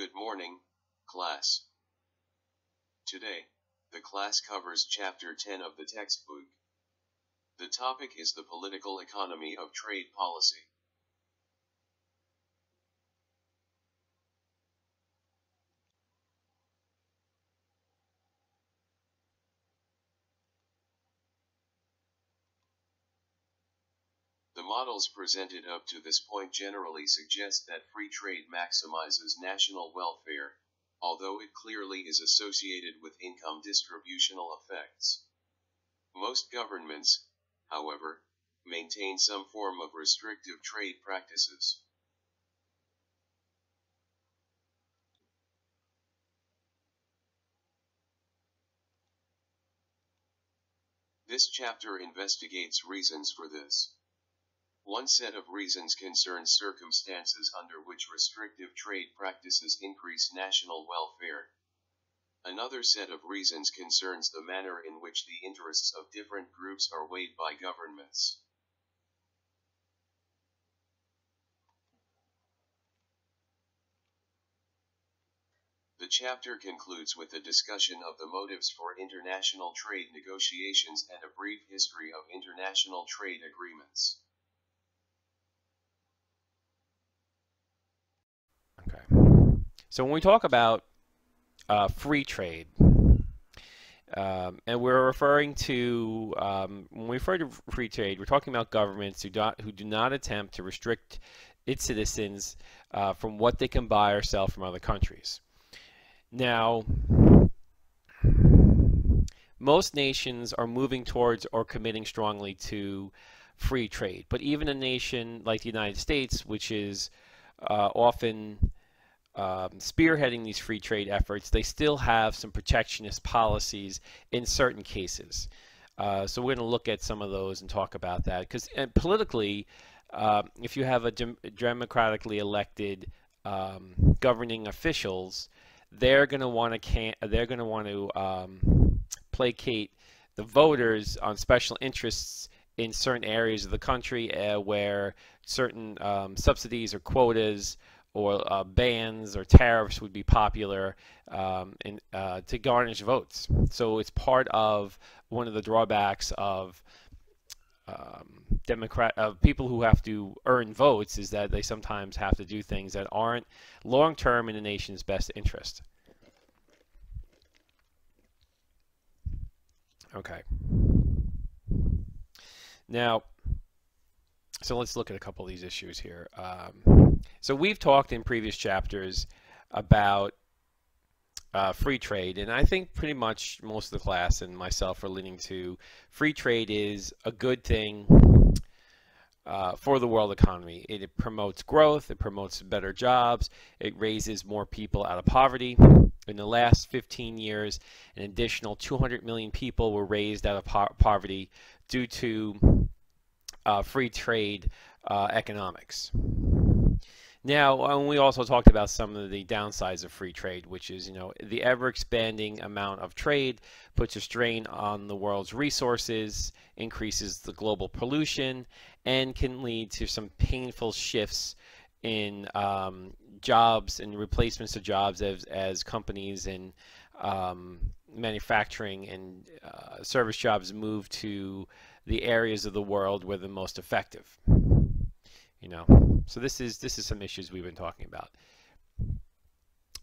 Good morning, class. Today, the class covers Chapter 10 of the textbook. The topic is the political economy of trade policy. The models presented up to this point generally suggest that free trade maximizes national welfare, although it clearly is associated with income distributional effects. Most governments, however, maintain some form of restrictive trade practices. This chapter investigates reasons for this. One set of reasons concerns circumstances under which restrictive trade practices increase national welfare. Another set of reasons concerns the manner in which the interests of different groups are weighed by governments. The chapter concludes with a discussion of the motives for international trade negotiations and a brief history of international trade agreements. Okay. So when we talk about free trade, and we're referring to, when we refer to free trade, we're talking about governments who do not attempt to restrict its citizens from what they can buy or sell from other countries. Now, most nations are moving towards or committing strongly to free trade, but even a nation like the United States, which is often spearheading these free trade efforts, they still have some protectionist policies in certain cases. So we're going to look at some of those and talk about that, because politically, if you have a democratically elected governing officials, they're going to want to placate the voters on special interests in certain areas of the country where certain subsidies or quotas or bans or tariffs would be popular to garnish votes. So it's part of one of the drawbacks of people who have to earn votes, is that they sometimes have to do things that aren't long-term in the nation's best interest. Okay. Now, so let's look at a couple of these issues here. So we've talked in previous chapters about free trade, and I think pretty much most of the class and myself are leaning to free trade is a good thing for the world economy. It promotes growth, it promotes better jobs, it raises more people out of poverty. In the last 15 years, an additional 200 million people were raised out of poverty due to free trade economics. Now, we also talked about some of the downsides of free trade, which is, the ever-expanding amount of trade puts a strain on the world's resources, increases the global pollution, and can lead to some painful shifts in jobs and replacements of jobs as companies and manufacturing and service jobs move to the areas of the world where they're most effective. So this is some issues we've been talking about.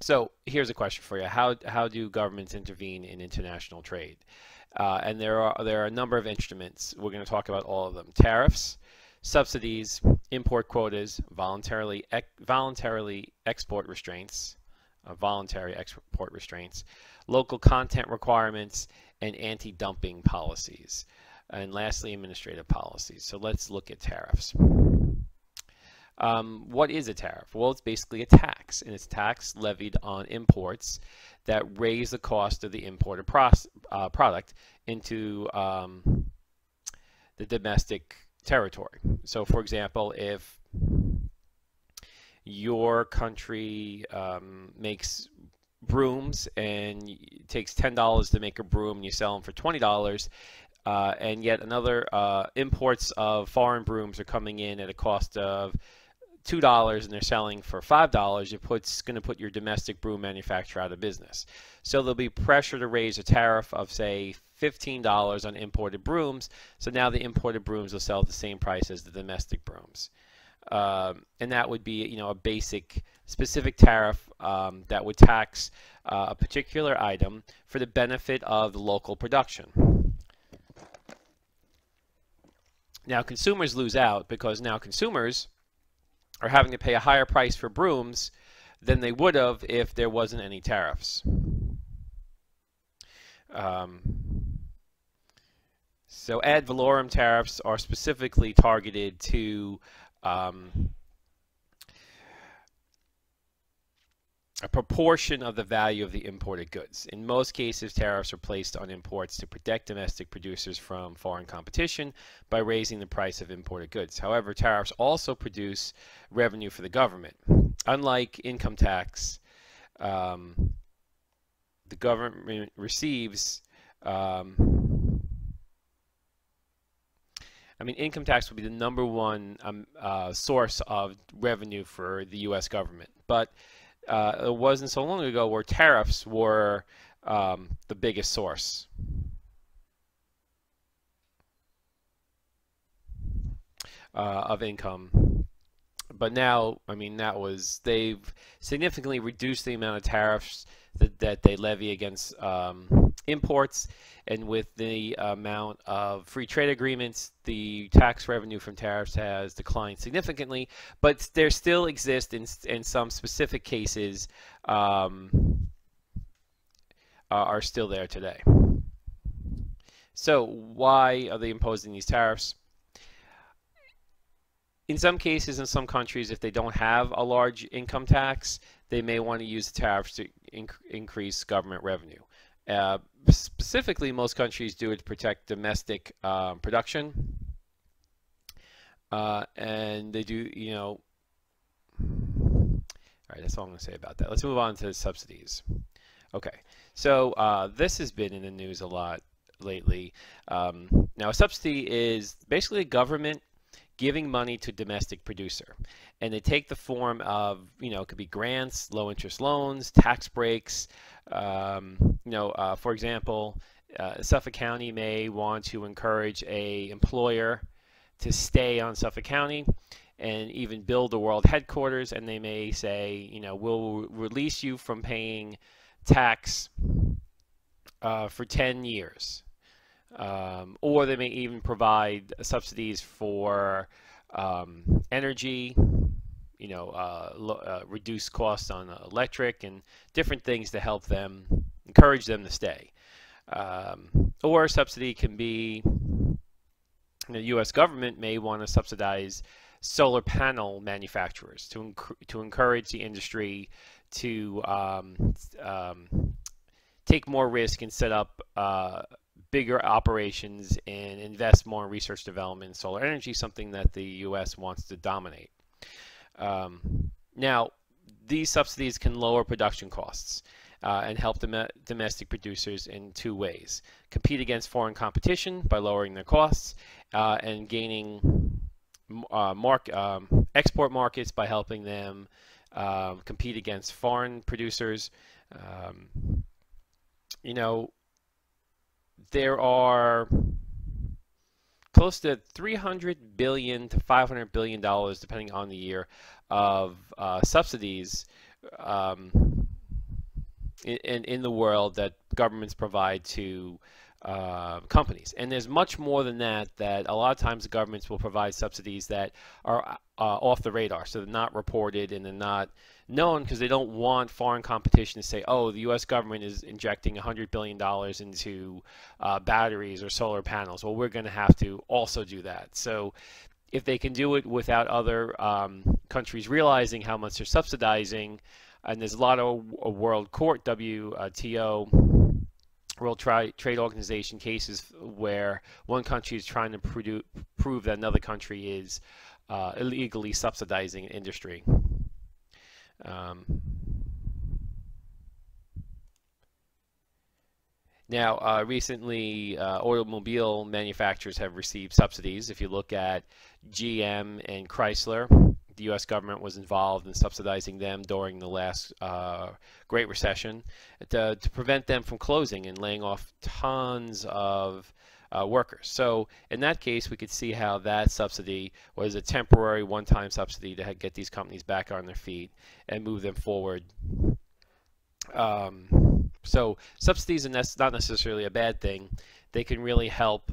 So here's a question for you: How do governments intervene in international trade? And there are a number of instruments. We're going to talk about all of them: tariffs, subsidies, import quotas, voluntary export restraints, local content requirements, and anti-dumping policies, and lastly, administrative policies. So let's look at tariffs. What is a tariff? Well, it's basically a tax, and it's tax levied on imports that raise the cost of the imported product into the domestic territory. So, for example, if your country makes brooms and it takes $10 to make a broom, and you sell them for $20, and yet another imports of foreign brooms are coming in at a cost of $2 and they're selling for $5, it's going to put your domestic broom manufacturer out of business. So there'll be pressure to raise a tariff of, say, $15 on imported brooms. So now the imported brooms will sell at the same price as the domestic brooms. And that would be, a basic specific tariff that would tax a particular item for the benefit of the local production. Now consumers lose out because now consumers are having to pay a higher price for brooms than they would have if there wasn't any tariffs. So ad valorem tariffs are specifically targeted to a proportion of the value of the imported goods. In most cases, tariffs are placed on imports to protect domestic producers from foreign competition by raising the price of imported goods. However, tariffs also produce revenue for the government. Unlike income tax, the government receives income tax would be the number one source of revenue for the U.S. government. But it wasn't so long ago where tariffs were the biggest source. Of income. But now, they've significantly reduced the amount of tariffs that they levy against imports, and with the amount of free trade agreements, the tax revenue from tariffs has declined significantly, but there still exist in some specific cases are still there today. So why are they imposing these tariffs? In some cases, in some countries, if they don't have a large income tax, they may want to use the tariffs to increase government revenue. Specifically, most countries do it to protect domestic production. And they do, all right, that's all I'm going to say about that. Let's move on to subsidies. Okay, so this has been in the news a lot lately. Now, a subsidy is basically a government giving money to domestic producer, and they take the form of, it could be grants, low interest loans, tax breaks. For example, Suffolk County may want to encourage a employer to stay on Suffolk County and even build a world headquarters, and they may say, we'll release you from paying tax for 10 years. Or they may even provide subsidies for energy, reduce costs on electric and different things to help them, encourage them to stay. Or a subsidy can be, the U.S. government may want to subsidize solar panel manufacturers to encourage the industry to take more risk and set up bigger operations and invest more in research development in solar energy, something that the U.S. wants to dominate. Now, these subsidies can lower production costs and help domestic producers in two ways: compete against foreign competition by lowering their costs and gaining export markets by helping them compete against foreign producers. There are close to $300 billion to $500 billion, depending on the year, of subsidies in the world that governments provide to companies. And there's much more than that a lot of times the governments will provide subsidies that are off the radar, so they're not reported and they're not known because they don't want foreign competition to say, oh, the U.S. government is injecting $100 billion into batteries or solar panels. Well, we're going to have to also do that. So if they can do it without other countries realizing how much they're subsidizing, and there's a lot of World Court, WTO, World Trade Organization cases where one country is trying to prove that another country is illegally subsidizing an industry. Now, recently, automobile manufacturers have received subsidies. If you look at GM and Chrysler, the U.S. government was involved in subsidizing them during the last Great Recession to prevent them from closing and laying off tons of workers. So in that case, we could see how that subsidy was a temporary one-time subsidy to get these companies back on their feet and move them forward. So subsidies are not necessarily a bad thing. They can really help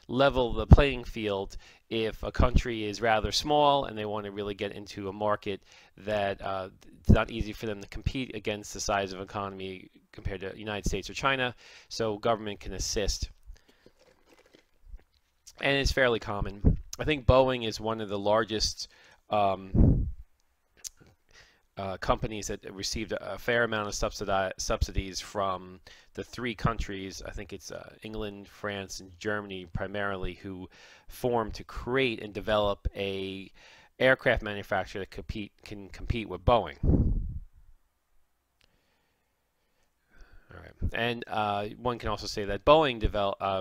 level the playing field if a country is rather small and they want to really get into a market that it's not easy for them to compete against the size of economy compared to the United States or China. So government can assist. And it's fairly common. I think Boeing is one of the largest companies that received a fair amount of subsidies from the three countries, I think it's England, France, and Germany primarily, who formed to create and develop a aircraft manufacturer that can compete with Boeing. All right. And one can also say that Boeing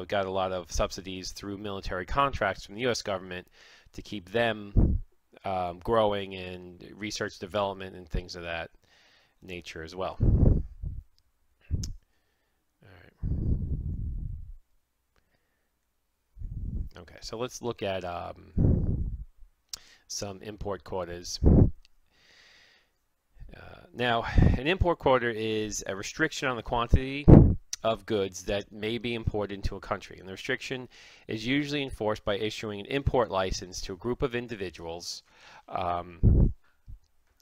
got a lot of subsidies through military contracts from the U.S. government to keep them growing and research development and things of that nature as well. All right. Okay, so let's look at some import quotas. Now, an import quota is a restriction on the quantity of goods that may be imported into a country, and the restriction is usually enforced by issuing an import license to a group of individuals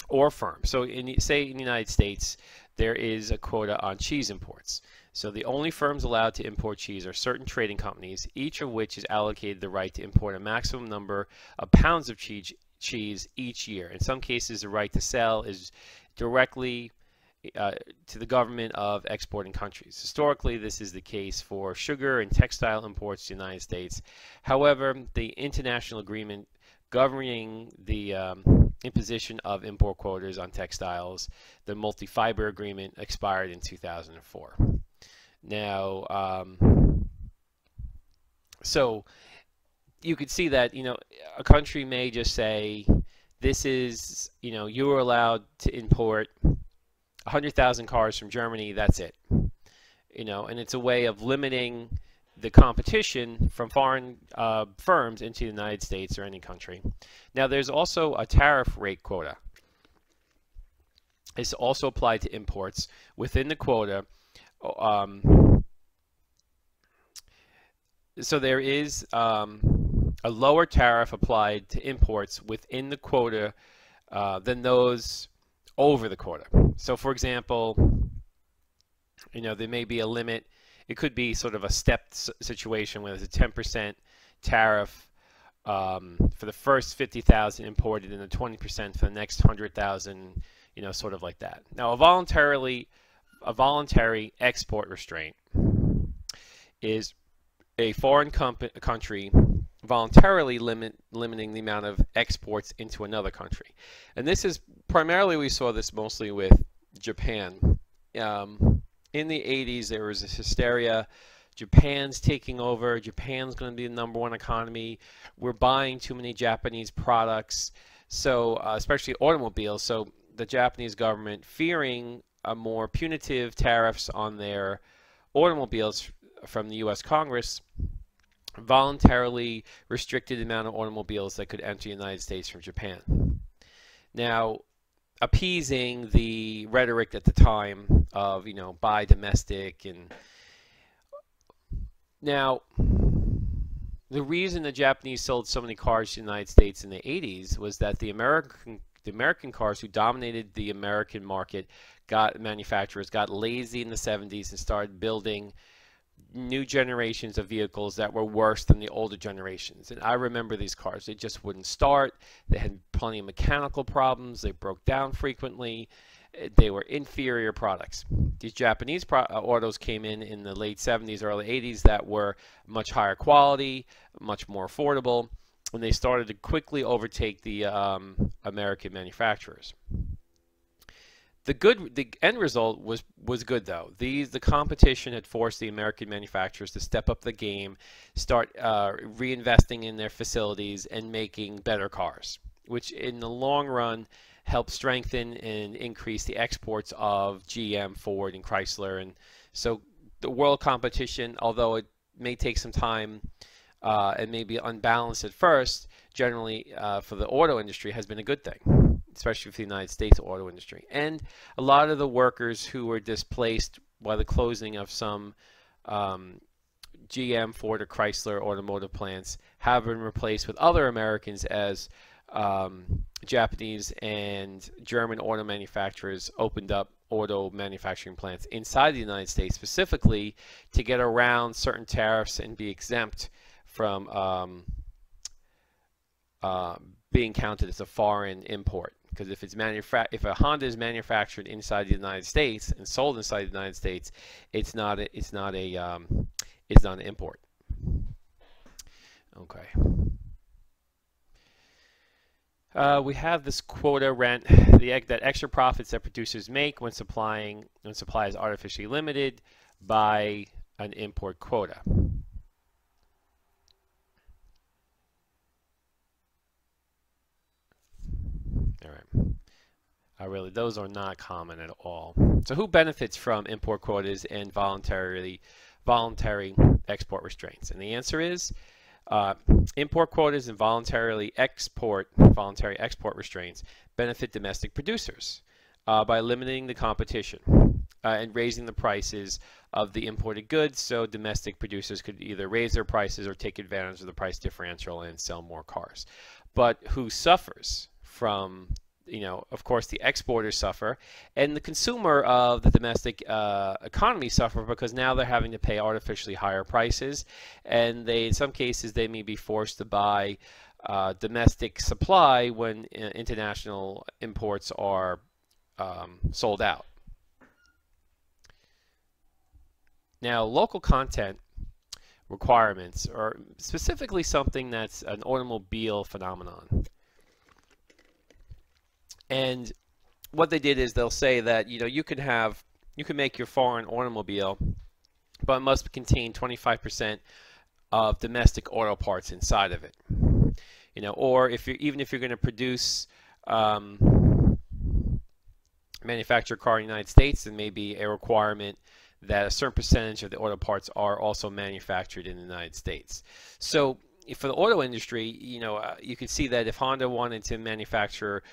or firms. So say in the United States there is a quota on cheese imports. So the only firms allowed to import cheese are certain trading companies, each of which is allocated the right to import a maximum number of pounds of cheese each year. In some cases, the right to sell is directly to the government of exporting countries. Historically, this is the case for sugar and textile imports to the United States. However, the international agreement governing the imposition of import quotas on textiles, the multi-fiber agreement, expired in 2004. Now, so you could see that, a country may just say, this is, you are allowed to import 100,000 cars from Germany, that's it. And it's a way of limiting the competition from foreign firms into the United States or any country. Now, there's also a tariff rate quota. It's also applied to imports. Within the quota, so there is a lower tariff applied to imports within the quota than those over the quota. So, for example, there may be a limit. It could be sort of a stepped situation where there's a 10% tariff for the first 50,000 imported and a 20% for the next 100,000, sort of like that. Now, a voluntary export restraint is a foreign country voluntarily limiting the amount of exports into another country. And this is primarily, we saw this mostly with Japan. In the 80s, there was this hysteria. Japan's taking over. Japan's going to be the #1 economy. We're buying too many Japanese products, so especially automobiles. So the Japanese government, fearing a more punitive tariffs on their automobiles from the U.S. Congress, voluntarily restricted the amount of automobiles that could enter the United States from Japan. Now, appeasing the rhetoric at the time of, buy domestic. And now, the reason the Japanese sold so many cars to the United States in the 80s was that the American cars who dominated the American market manufacturers got lazy in the 70s and started building new generations of vehicles that were worse than the older generations. And I remember these cars. They just wouldn't start. They had plenty of mechanical problems. They broke down frequently. They were inferior products. These Japanese autos came in the late 70s, early 80s that were much higher quality, much more affordable, and they started to quickly overtake the American manufacturers. The end result was good though. The competition had forced the American manufacturers to step up the game, start reinvesting in their facilities and making better cars, which in the long run helped strengthen and increase the exports of GM, Ford, and Chrysler. And so the world competition, although it may take some time and may be unbalanced at first, generally for the auto industry has been a good thing, especially for the United States auto industry. And a lot of the workers who were displaced by the closing of some GM, Ford, or Chrysler automotive plants have been replaced with other Americans as Japanese and German auto manufacturers opened up auto manufacturing plants inside the United States specifically to get around certain tariffs and be exempt from being counted as a foreign import. Because if if a Honda is manufactured inside the United States and sold inside the United States, it's not an import. Okay. We have this quota rent, that extra profits that producers make when supply is artificially limited by an import quota. All right. Really, those are not common at all. So who benefits from import quotas and voluntary export restraints? And the answer is import quotas and voluntary export restraints benefit domestic producers by limiting the competition and raising the prices of the imported goods, so domestic producers could either raise their prices or take advantage of the price differential and sell more cars. But who suffers from, of course, the exporters suffer, and the consumer of the domestic economy suffer because now they're having to pay artificially higher prices, and in some cases, they may be forced to buy domestic supply when international imports are sold out. Now, local content requirements are specifically something that's an automobile phenomenon. And what they did is they'll say that you can make your foreign automobile, but it must contain 25% of domestic auto parts inside of it. Or even if you're going to produce manufacture a car in the United States, then maybe a requirement that a certain percentage of the auto parts are also manufactured in the United States. So for the auto industry, you can see that if Honda wanted to manufacture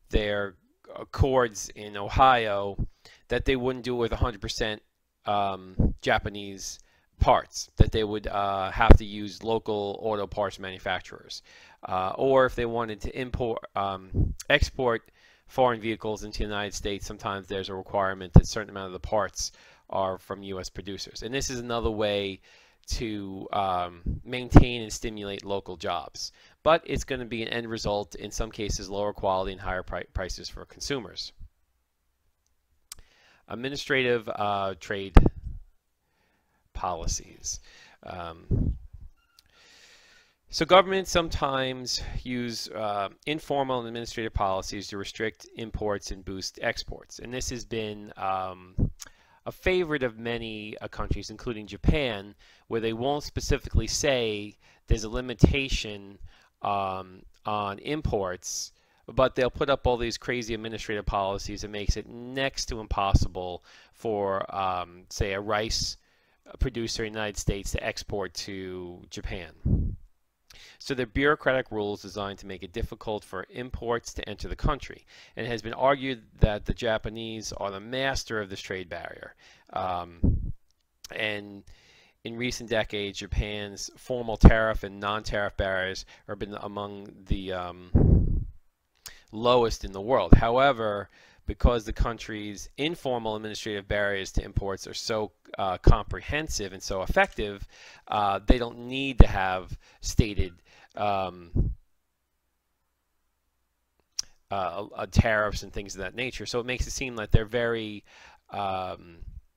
their Accords in Ohio, that they wouldn't do it with 100% Japanese parts, that they would have to use local auto parts manufacturers. Or if they wanted to export foreign vehicles into the United States, sometimes there's a requirement that a certain amount of the parts are from U.S. producers. And this is another way to maintain and stimulate local jobs. But it's going to be an end result, in some cases, lower quality and higher prices for consumers. Administrative trade policies. So governments sometimes use informal and administrative policies to restrict imports and boost exports. And this has been a favorite of many countries, including Japan, where they won't specifically say there's a limitation on imports, but they'll put up all these crazy administrative policies that makes it next to impossible for, say, a rice producer in the United States to export to Japan. So they're bureaucratic rules designed to make it difficult for imports to enter the country. And it has been argued that the Japanese are the master of this trade barrier. And in recent decades, Japan's formal tariff and non-tariff barriers have been among the lowest in the world. However, because the country's informal administrative barriers to imports are so comprehensive and so effective, they don't need to have stated tariffs and things of that nature. So it makes it seem like they're very,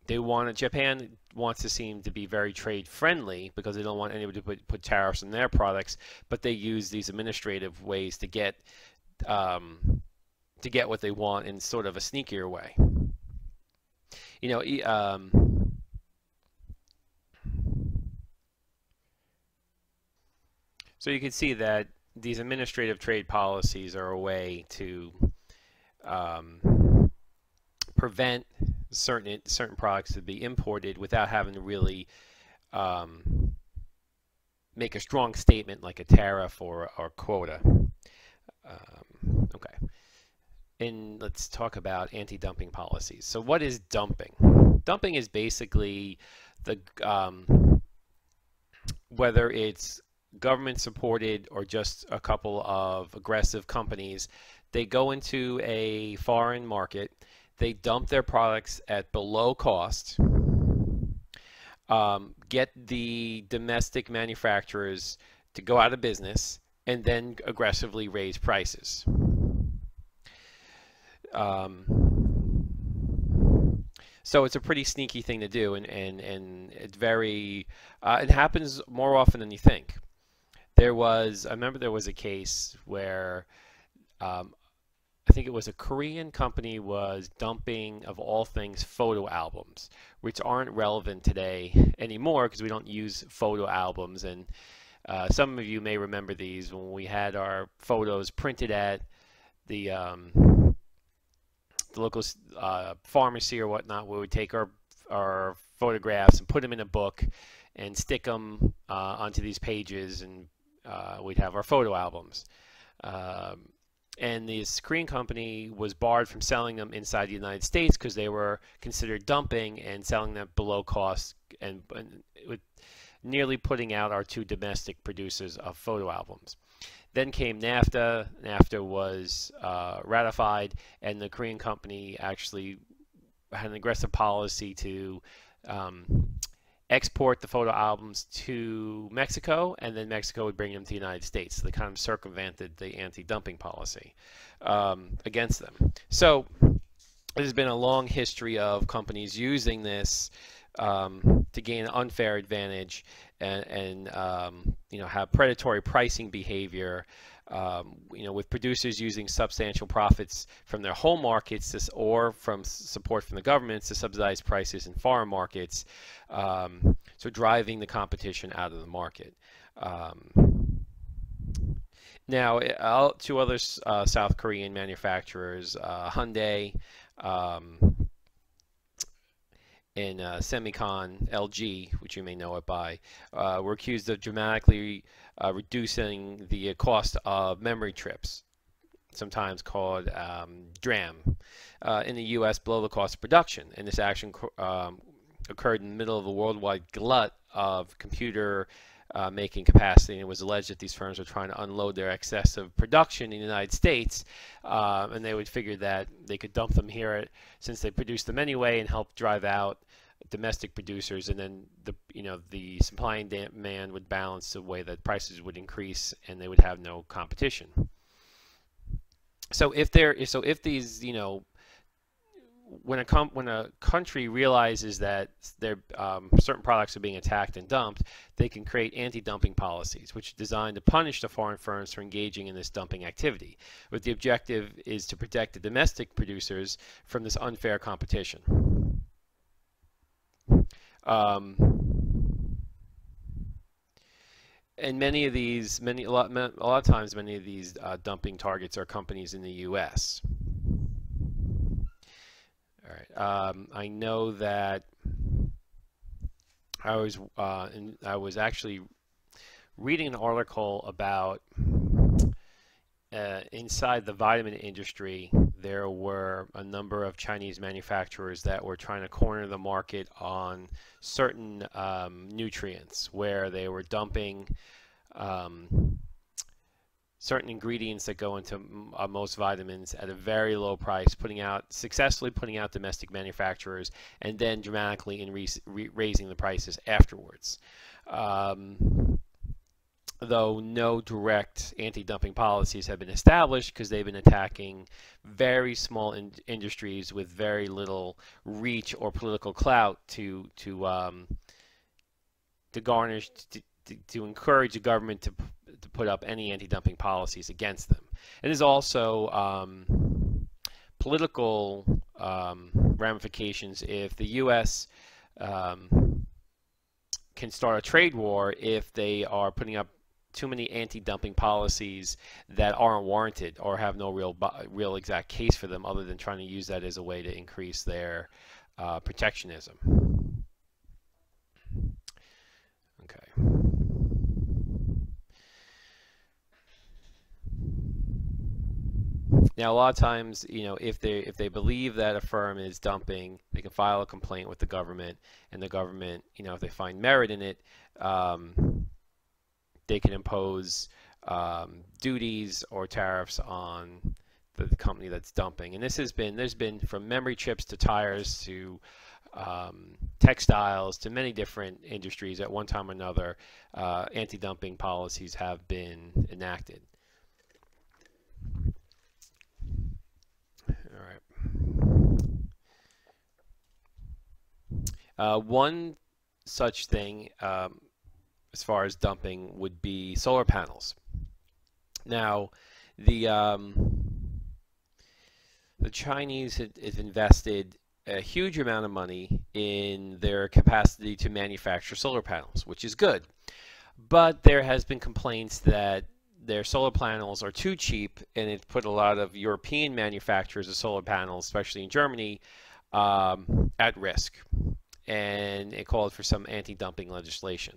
Japan wants to seem to be very trade friendly because they don't want anybody to put tariffs on their products, but they use these administrative ways to get what they want in sort of a sneakier way. you know, so you can see that these administrative trade policies are a way to prevent certain products to be imported without having to really make a strong statement like a tariff or quota. Okay. And let's talk about anti-dumping policies. So what is dumping? Dumping is basically the whether it's government supported or just a couple of aggressive companies, they go into a foreign market, they dump their products at below cost, get the domestic manufacturers to go out of business, and then aggressively raise prices. So it's a pretty sneaky thing to do, and it's very, it happens more often than you think. I remember there was a case where I think it was a Korean company was dumping, of all things, photo albums, which aren't relevant today anymore because we don't use photo albums. And some of you may remember these when we had our photos printed at the local pharmacy or whatnot. We would take our photographs and put them in a book and stick them onto these pages, and we'd have our photo albums. And this Korean company was barred from selling them inside the United States because they were considered dumping and selling them below cost, and with nearly putting out our two domestic producers of photo albums. Then came NAFTA. NAFTA was ratified, and the Korean company actually had an aggressive policy to export the photo albums to Mexico, and then Mexico would bring them to the United States. So they kind of circumvented the anti-dumping policy against them. So there's been a long history of companies using this to gain an unfair advantage and have predatory pricing behavior. With producers using substantial profits from their home markets or from support from the governments to subsidize prices in foreign markets, so driving the competition out of the market. Now, two other South Korean manufacturers, Hyundai and Semicon, LG, which you may know it by, were accused of dramatically reducing the cost of memory chips, sometimes called DRAM, in the U.S. below the cost of production. And this action occurred in the middle of a worldwide glut of computer making capacity, and it was alleged that these firms were trying to unload their excessive production in the United States, and they would figure that they could dump them here since they produced them anyway and help drive out domestic producers, and then the supply and demand would balance the way that prices would increase and they would have no competition. So if these when a country realizes that their certain products are being attacked and dumped, they can create anti-dumping policies, which are designed to punish the foreign firms for engaging in this dumping activity. But the objective is to protect the domestic producers from this unfair competition. And a lot of times, many of these dumping targets are companies in the U.S. All right. I know that I was actually reading an article about inside the vitamin industry, there were a number of Chinese manufacturers that were trying to corner the market on certain nutrients, where they were dumping certain ingredients that go into most vitamins at a very low price, successfully putting out domestic manufacturers, and then dramatically raising the prices afterwards. Though no direct anti-dumping policies have been established, because they've been attacking very small industries with very little reach or political clout to garnish, to encourage the government to put up any anti-dumping policies against them. And there's also political ramifications if the U.S. Can start a trade war if they are putting up too many anti-dumping policies that aren't warranted or have no real exact case for them, other than trying to use that as a way to increase their protectionism. Okay. Now, a lot of times, if they believe that a firm is dumping, they can file a complaint with the government, and the government, if they find merit in it, they can impose duties or tariffs on the company that's dumping. And there's been from memory chips to tires to textiles to many different industries at one time or another, anti-dumping policies have been enacted. One such thing, as far as dumping, would be solar panels. Now, the Chinese have invested a huge amount of money in their capacity to manufacture solar panels, which is good. But there has been complaints that their solar panels are too cheap, and it's put a lot of European manufacturers of solar panels, especially in Germany, at risk. And it called for some anti-dumping legislation.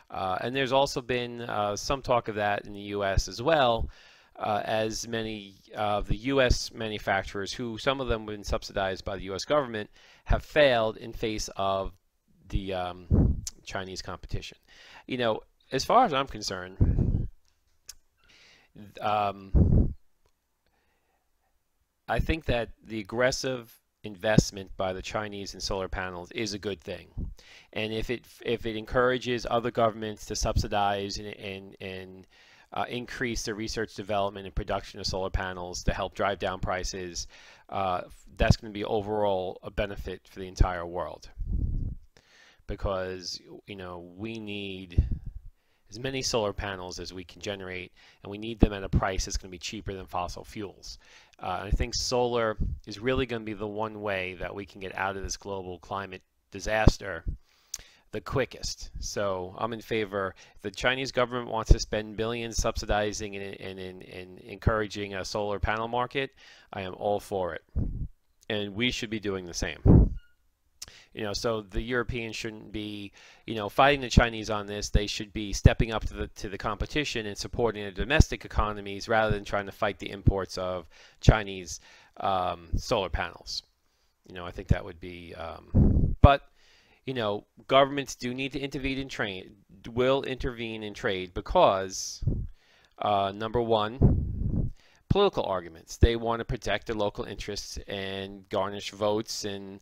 And there's also been some talk of that in the U.S. as well, as many of the U.S. manufacturers, who some of them have been subsidized by the U.S. government, have failed in face of the Chinese competition. As far as I'm concerned, I think that the aggressive investment by the Chinese in solar panels is a good thing, and if it encourages other governments to subsidize and increase the research, development, and production of solar panels to help drive down prices, that's going to be overall a benefit for the entire world, because we need as many solar panels as we can generate, and we need them at a price that's going to be cheaper than fossil fuels. And I think solar is really going to be the one way that we can get out of this global climate disaster the quickest. So I'm in favor. If the Chinese government wants to spend billions subsidizing and encouraging a solar panel market, I am all for it. And we should be doing the same. So the Europeans shouldn't be, fighting the Chinese on this. They should be stepping up to the competition and supporting the domestic economies rather than trying to fight the imports of Chinese solar panels. I think that would be, but governments do need to intervene in trade. Will intervene in trade because, number one, political arguments. They want to protect their local interests and garnish votes and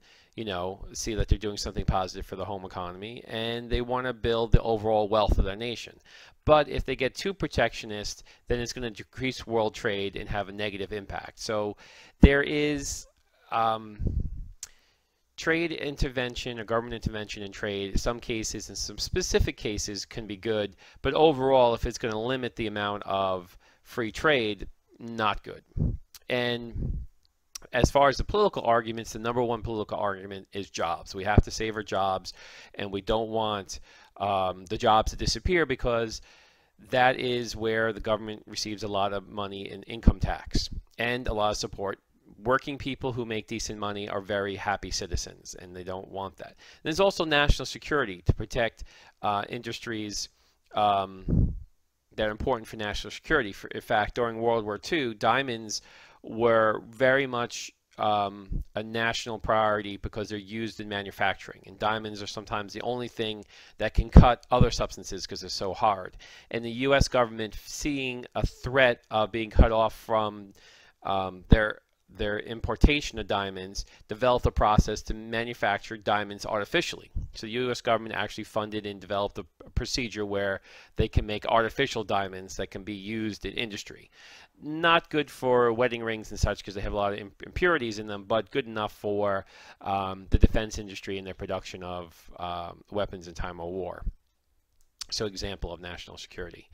see that they're doing something positive for the home economy, and they want to build the overall wealth of their nation. But if they get too protectionist, then it's going to decrease world trade and have a negative impact. So there is trade intervention or government intervention in trade. In some cases, in some specific cases, can be good, but overall, if it's going to limit the amount of free trade, not good. And as far as the political arguments, the number one political argument is jobs. We have to save our jobs, and we don't want the jobs to disappear, because that is where the government receives a lot of money in income tax and a lot of support. Working people who make decent money are very happy citizens, and they don't want that. There's also national security to protect industries that are important for national security. In fact, during World War II, diamonds were very much a national priority because they're used in manufacturing, and diamonds are sometimes the only thing that can cut other substances because they're so hard. And the U.S. government, seeing a threat of being cut off from their importation of diamonds, developed a process to manufacture diamonds artificially. So the U.S. government actually funded and developed a procedure where they can make artificial diamonds that can be used in industry. Not good for wedding rings and such because they have a lot of impurities in them, but good enough for the defense industry and their production of weapons in time of war. So example of national security.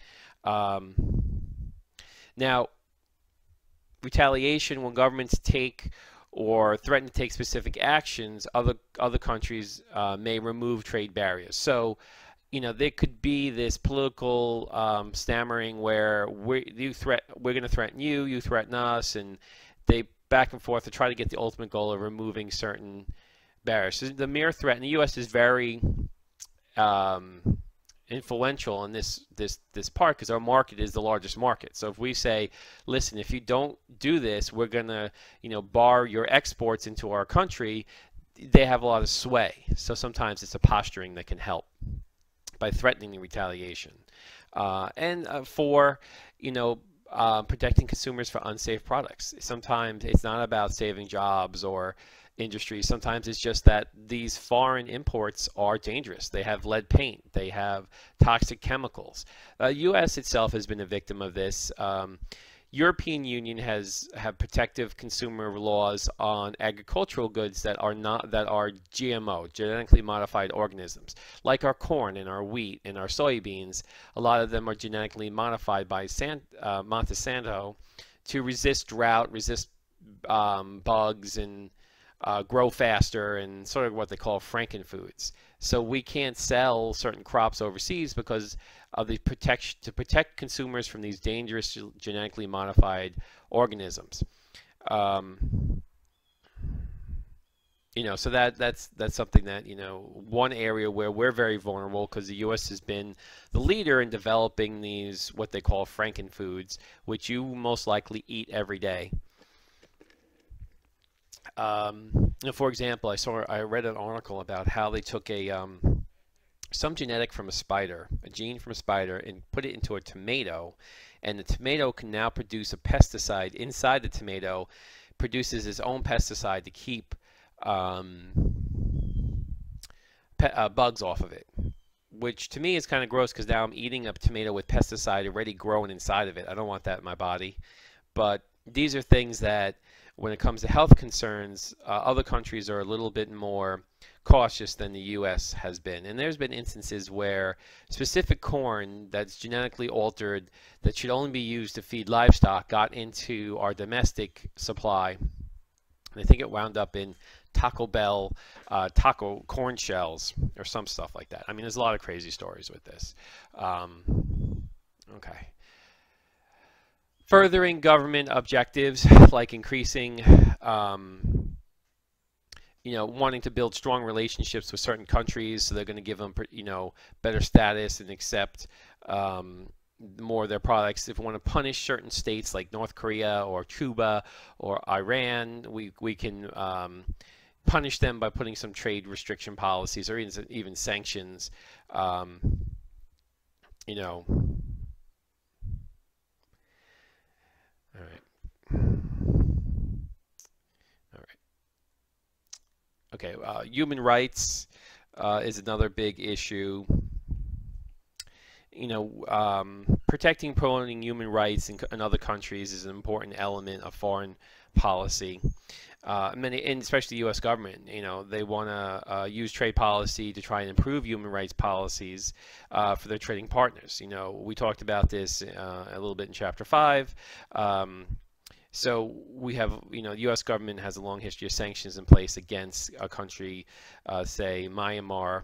Now, retaliation, when governments take or threaten to take specific actions, other countries may remove trade barriers. So, there could be this political stammering where we're going to threaten you, you threaten us, and they back and forth to try to get the ultimate goal of removing certain barriers. So the mere threat, and the U.S. is very influential in this part because our market is the largest market. So if we say, listen, if you don't do this, we're going to bar your exports into our country, they have a lot of sway. So sometimes it's a posturing that can help by threatening the retaliation. And for protecting consumers for unsafe products. Sometimes it's not about saving jobs or industries. Sometimes it's just that these foreign imports are dangerous. They have lead paint. They have toxic chemicals. U.S. itself has been a victim of this. European Union have protective consumer laws on agricultural goods that are GMO, genetically modified organisms, like our corn and our wheat and our soybeans. A lot of them are genetically modified by Monsanto to resist drought, resist bugs, and grow faster, and sort of what they call frankenfoods. So we can't sell certain crops overseas because of the protection to protect consumers from these dangerous genetically modified organisms. So that's something that one area where we're very vulnerable because the U.S. has been the leader in developing these what they call frankenfoods, which you most likely eat every day. For example, I read an article about how they took some genetic from a spider, a gene from a spider, and put it into a tomato, and the tomato can now produce a pesticide inside the tomato, produces its own pesticide to keep bugs off of it, which to me is kind of gross because now I'm eating a tomato with pesticide already growing inside of it. I don't want that in my body. But these are things that when it comes to health concerns, other countries are a little bit more cautious than the U.S. has been. And there's been instances where specific corn that's genetically altered that should only be used to feed livestock got into our domestic supply. And I think it wound up in Taco Bell taco corn shells or some stuff like that. I mean, there's a lot of crazy stories with this. Okay. Furthering government objectives like increasing, wanting to build strong relationships with certain countries, so they're going to give them, better status and accept more of their products. If we want to punish certain states like North Korea or Cuba or Iran, we can punish them by putting some trade restriction policies or even sanctions. All right. Okay. Human rights is another big issue. Protecting, promoting human rights in other countries is an important element of foreign policy. And especially the U.S. government, they want to use trade policy to try and improve human rights policies for their trading partners. We talked about this a little bit in Chapter 5. So we have, the U.S. government has a long history of sanctions in place against a country, say Myanmar,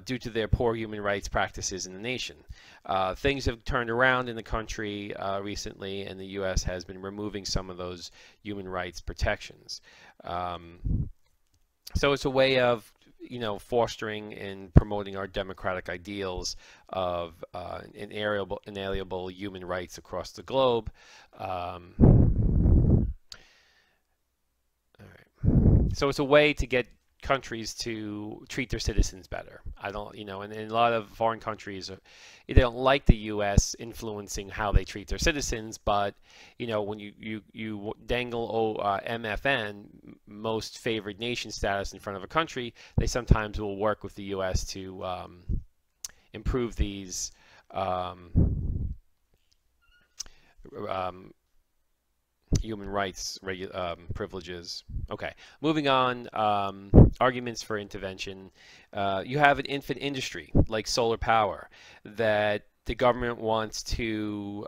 due to their poor human rights practices in the nation. Things have turned around in the country recently, and the U.S. has been removing some of those human rights protections. So it's a way of, fostering and promoting our democratic ideals of inalienable human rights across the globe. All right. So it's a way to get countries to treat their citizens better. And in a lot of foreign countries, they don't like the U.S. influencing how they treat their citizens, but, when you dangle MFN, most favored nation status in front of a country, they sometimes will work with the U.S. to improve these human rights privileges. Okay, moving on. Arguments for intervention. You have an infant industry like solar power that the government wants to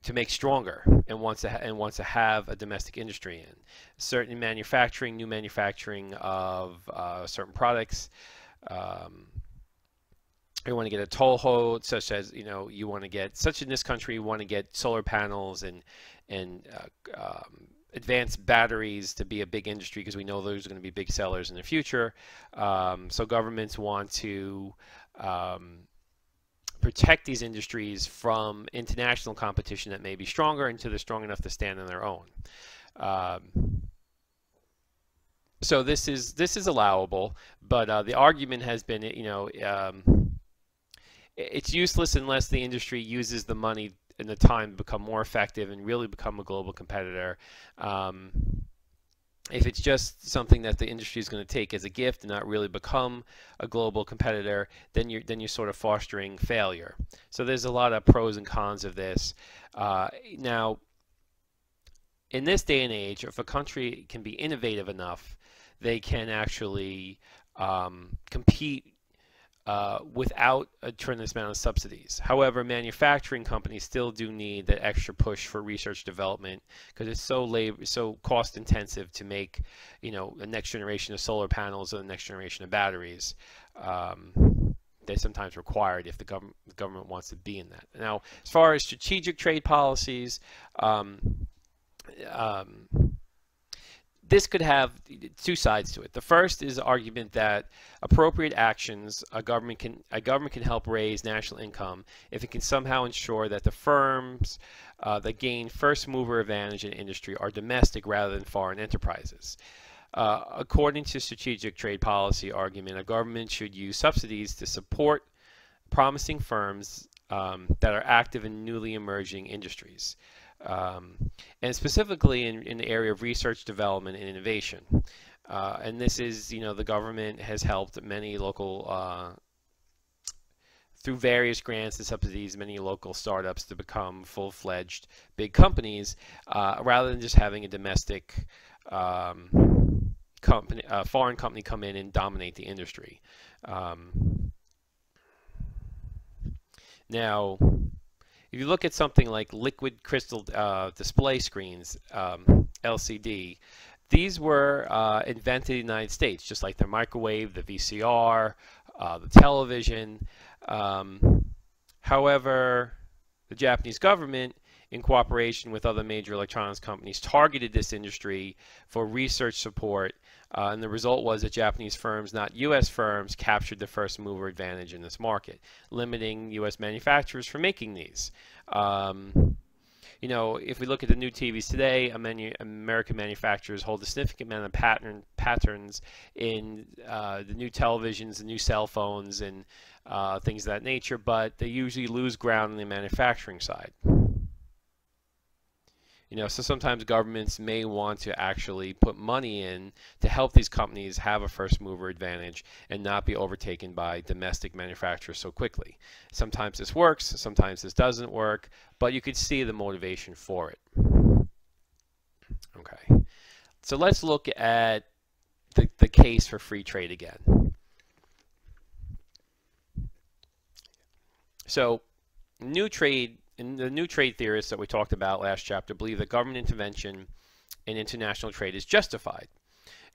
to make stronger and wants to have a domestic industry in certain manufacturing, new manufacturing of certain products. You want to get a toehold, such as you want to get, such in this country, you want to get solar panels and advanced batteries to be a big industry, because we know those are going to be big sellers in the future. So governments want to protect these industries from international competition that may be stronger until they're strong enough to stand on their own. So this is allowable, but the argument has been, it's useless unless the industry uses the money and the time to become more effective and really become a global competitor. If it's just something that the industry is going to take as a gift and not really become a global competitor, then you're sort of fostering failure. So there's a lot of pros and cons of this. Now, in this day and age, if a country can be innovative enough, they can actually compete without a tremendous amount of subsidies. However, manufacturing companies still do need that extra push for research development, because it's so cost intensive to make, the next generation of solar panels or the next generation of batteries. They're sometimes required if the government wants to be in that. Now, as far as strategic trade policies, this could have two sides to it. The first is the argument that appropriate actions, a government can help raise national income if it can somehow ensure that the firms that gain first mover advantage in industry are domestic rather than foreign enterprises. According to strategic trade policy argument, a government should use subsidies to support promising firms that are active in newly emerging industries. And specifically in the area of research, development, and innovation. And this is, the government has helped many local, through various grants and subsidies, many local startups to become full-fledged big companies, rather than just having a domestic company, foreign company come in and dominate the industry. Now, if you look at something like liquid crystal display screens, LCD, these were invented in the United States, just like the microwave, the VCR, the television. However, the Japanese government, in cooperation with other major electronics companies, targeted this industry for research support, and the result was that Japanese firms, not U.S. firms, captured the first mover advantage in this market, limiting U.S. manufacturers from making these. If we look at the new TVs today, American manufacturers hold a significant amount of patterns in the new televisions, the new cell phones, and things of that nature, but they usually lose ground on the manufacturing side. So sometimes governments may want to actually put money in to help these companies have a first mover advantage and not be overtaken by domestic manufacturers so quickly. Sometimes this works, sometimes this doesn't work, but you could see the motivation for it. Okay, so let's look at the case for free trade again. So the new trade theorists that we talked about last chapter believe that government intervention in international trade is justified.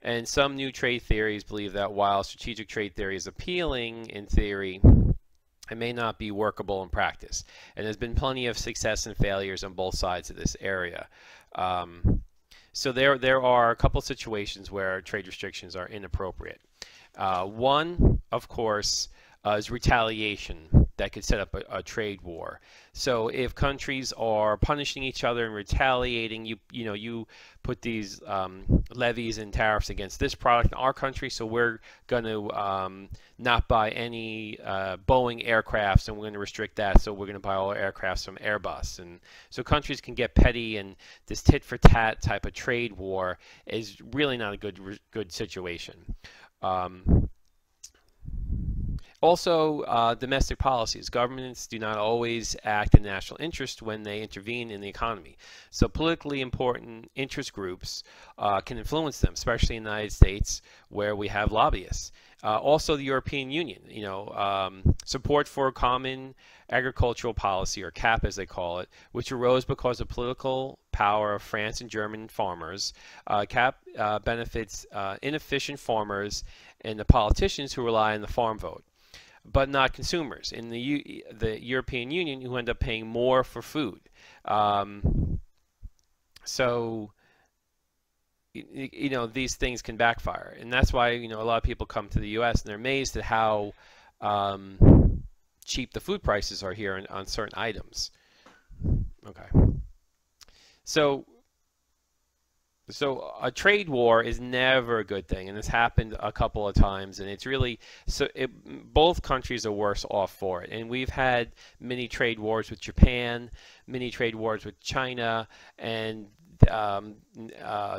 And some new trade theories believe that while strategic trade theory is appealing in theory, it may not be workable in practice. And there's been plenty of success and failures on both sides of this area. So there are a couple situations where trade restrictions are inappropriate. One, of course, is retaliation that could set up a trade war. So if countries are punishing each other and retaliating, you put these levies and tariffs against this product in our country, so we're going to not buy any Boeing aircrafts, and we're going to restrict that, so we're going to buy all our aircrafts from Airbus. And so countries can get petty, and this tit-for-tat type of trade war is really not a good situation. Also, domestic policies. Governments do not always act in national interest when they intervene in the economy. So politically important interest groups can influence them, especially in the United States, where we have lobbyists. Also, the European Union, support for a common agricultural policy, or CAP as they call it, which arose because of political power of France and German farmers. CAP benefits inefficient farmers and the politicians who rely on the farm vote, but not consumers in the European Union, who end up paying more for food. So these things can backfire, and that's why a lot of people come to the U.S. and they're amazed at how cheap the food prices are here on certain items. Okay, so a trade war is never a good thing, and it's happened a couple of times, and it's really both countries are worse off for it. And we've had many trade wars with Japan, many trade wars with China, and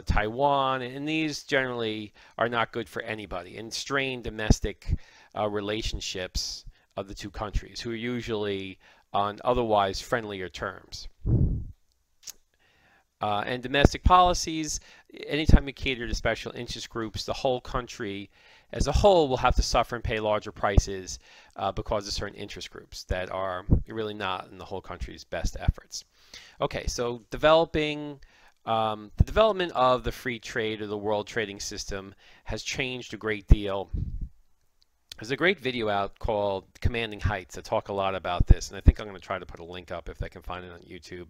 Taiwan, and these generally are not good for anybody, and strain domestic relationships of the two countries, who are usually on otherwise friendlier terms. And domestic policies, anytime you cater to special interest groups, the whole country as a whole will have to suffer and pay larger prices because of certain interest groups that are really not in the whole country's best efforts. Okay, so the development of the free trade or the world trading system has changed a great deal. There's a great video out called Commanding Heights that talk a lot about this, and I think I'm going to try to put a link up if I can find it on YouTube.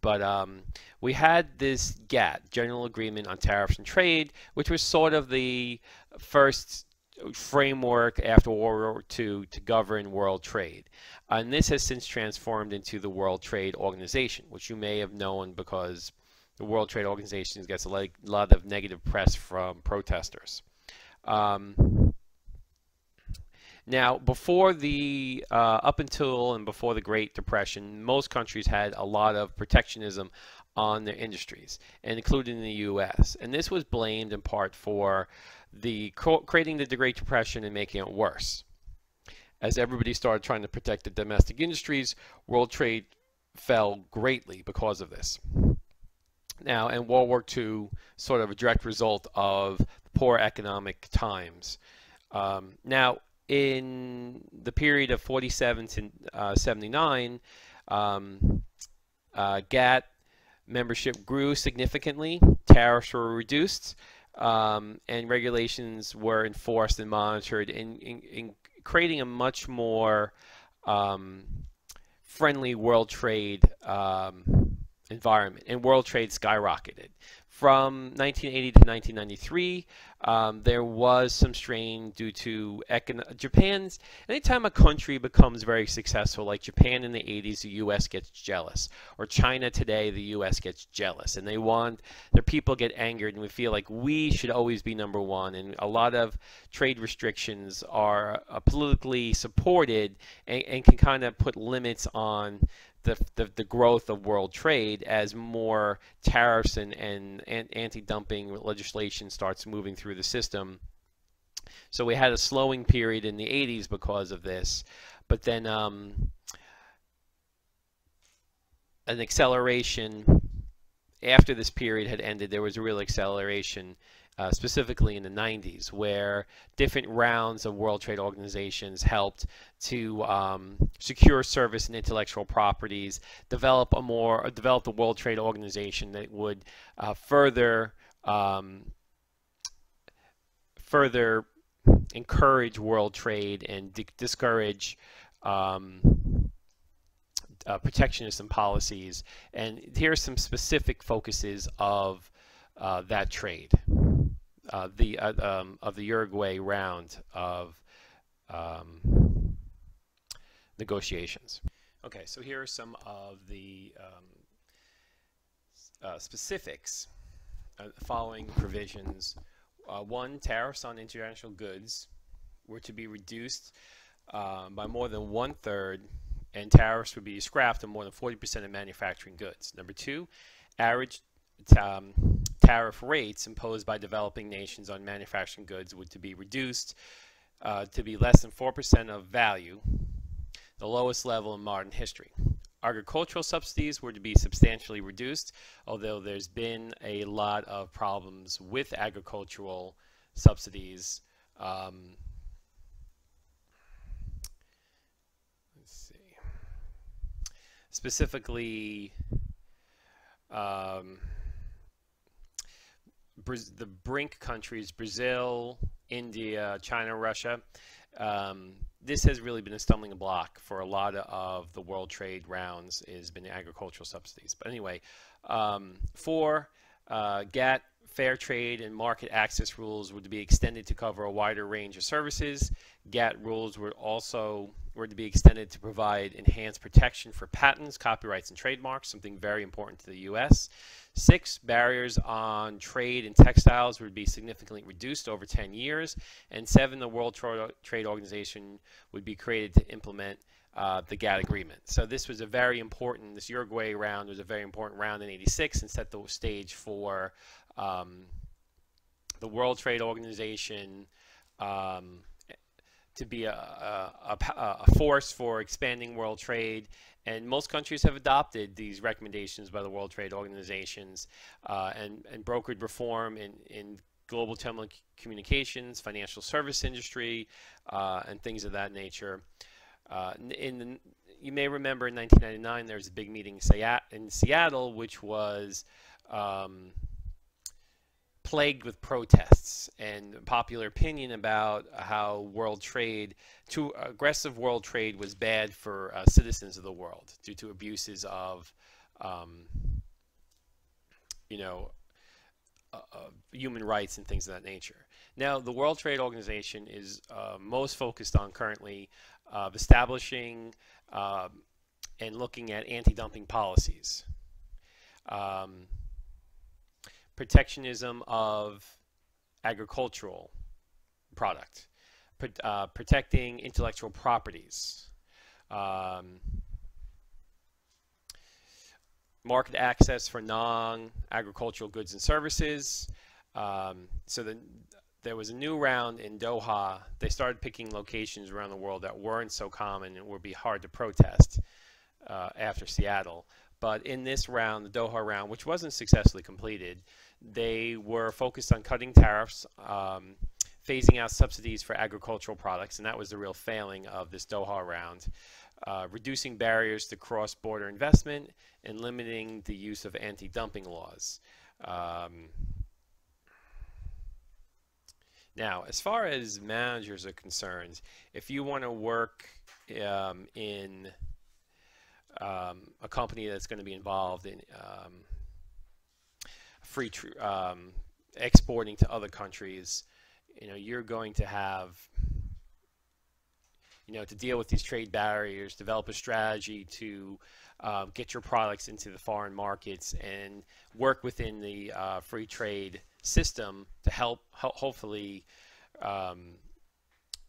But we had this GATT, General Agreement on Tariffs and Trade, which was sort of the first framework after World War II to govern world trade. And this has since transformed into the World Trade Organization, which you may have known because the World Trade Organization gets a lot of negative press from protesters. Now, up until and before the Great Depression, most countries had a lot of protectionism on their industries, and including the U.S. And this was blamed in part for creating the Great Depression and making it worse. As everybody started trying to protect the domestic industries, world trade fell greatly because of this. Now, and World War II, sort of a direct result of poor economic times. Now, in the period of 47 to 79, GATT membership grew significantly, tariffs were reduced, and regulations were enforced and monitored, in creating a much more friendly world trade environment, and world trade skyrocketed. From 1980 to 1993, there was some strain due to Japan's. Anytime a country becomes very successful, like Japan in the 80s, the U.S. gets jealous, or China today, the U.S. gets jealous, and their people get angered, and we feel like we should always be number one. And a lot of trade restrictions are politically supported and can kind of put limits on the growth of world trade as more tariffs and anti-dumping legislation starts moving through the system. So we had a slowing period in the 80s because of this, but then an acceleration after this period had ended. There was a real acceleration specifically in the 90s, where different rounds of World Trade Organizations helped to secure service and intellectual properties, develop the World Trade Organization that would further encourage world trade and discourage protectionism policies. And here are some specific focuses of that trade. Of the Uruguay round of negotiations. Okay, so here are some of the specifics. Following provisions: 1, tariffs on international goods were to be reduced by more than 1/3, and tariffs would be scrapped on more than 40% of manufacturing goods. Number 2, average tariff rates imposed by developing nations on manufacturing goods would to be reduced to be less than 4% of value, the lowest level in modern history. Agricultural subsidies were to be substantially reduced, although there's been a lot of problems with agricultural subsidies specifically um, the BRIC countries, Brazil, India, China, Russia. This has really been a stumbling block for a lot of the world trade rounds, has been agricultural subsidies. But anyway, for GATT, fair trade and market access rules were to be extended to cover a wider range of services. GATT rules were to be extended to provide enhanced protection for patents, copyrights, and trademarks, something very important to the U.S. 6, barriers on trade and textiles would be significantly reduced over 10 years. And 7, the World Trade Organization would be created to implement the GATT agreement. So this was a very important, this Uruguay round was a very important round in '86 and set the stage for the World Trade Organization to be a force for expanding world trade. And most countries have adopted these recommendations by the World Trade Organizations and brokered reform in global telecommunications, financial service industry, and things of that nature. You may remember in 1999 there was a big meeting in Seattle, which was plagued with protests and popular opinion about how too aggressive world trade was bad for citizens of the world due to abuses of, human rights and things of that nature. Now, the World Trade Organization is most focused on currently establishing and looking at anti-dumping policies. Protectionism of agricultural product, protecting intellectual properties, market access for non-agricultural goods and services. There was a new round in Doha. They started picking locations around the world that weren't so common and would be hard to protest after Seattle. But in this round, the Doha round, which wasn't successfully completed, they were focused on cutting tariffs, phasing out subsidies for agricultural products, and that was the real failing of this Doha round, reducing barriers to cross-border investment, and limiting the use of anti-dumping laws. Now, as far as managers are concerned, if you want to work in a company that's going to be involved in exporting to other countries, you're going to have, to deal with these trade barriers, develop a strategy to get your products into the foreign markets and work within the free trade system to hopefully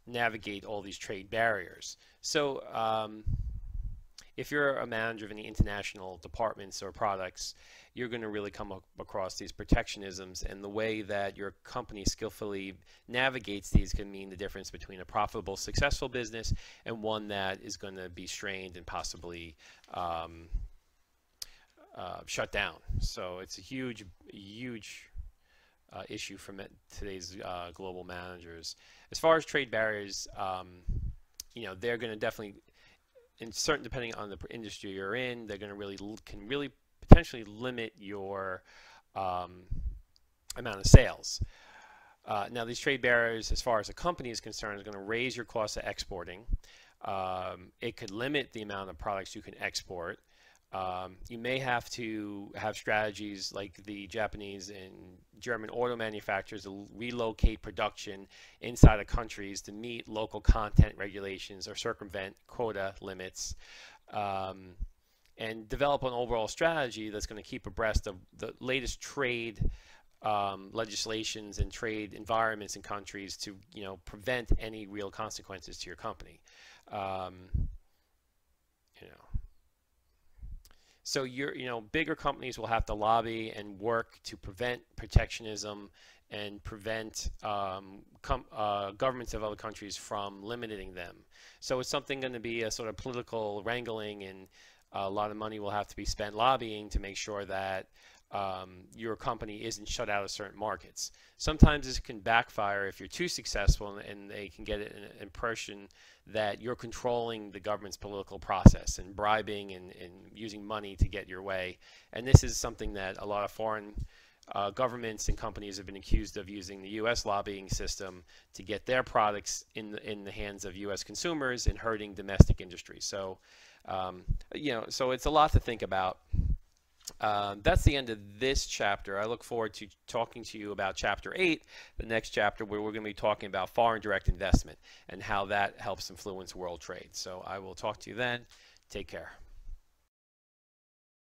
navigate all these trade barriers. So if you're a manager of any international departments or products, you're going to really come across these protectionisms, and the way that your company skillfully navigates these can mean the difference between a profitable, successful business and one that is going to be strained and possibly shut down. So it's a huge issue for today's global managers. As far as trade barriers, they're going to definitely, depending on the industry you're in, they're going to can really potentially limit your amount of sales. Now, these trade barriers, as far as a company is concerned, is going to raise your cost of exporting. It could limit the amount of products you can export. You may have to have strategies like the Japanese and German auto manufacturers to relocate production inside of countries to meet local content regulations or circumvent quota limits, and develop an overall strategy that's going to keep abreast of the latest trade legislations and trade environments in countries to prevent any real consequences to your company. So bigger companies will have to lobby and work to prevent protectionism and prevent governments of other countries from limiting them. So it's something going to be a sort of political wrangling, and a lot of money will have to be spent lobbying to make sure that your company isn't shut out of certain markets. Sometimes this can backfire if you're too successful, and they can get an impression that you're controlling the government's political process and bribing and using money to get your way. And this is something that a lot of foreign governments and companies have been accused of using the U.S. lobbying system to get their products in the hands of U.S. consumers and hurting domestic industry. So, so it's a lot to think about. That's the end of this chapter. I look forward to talking to you about Chapter 8, the next chapter, where we're going to be talking about foreign direct investment and how that helps influence world trade. So I will talk to you then. Take care.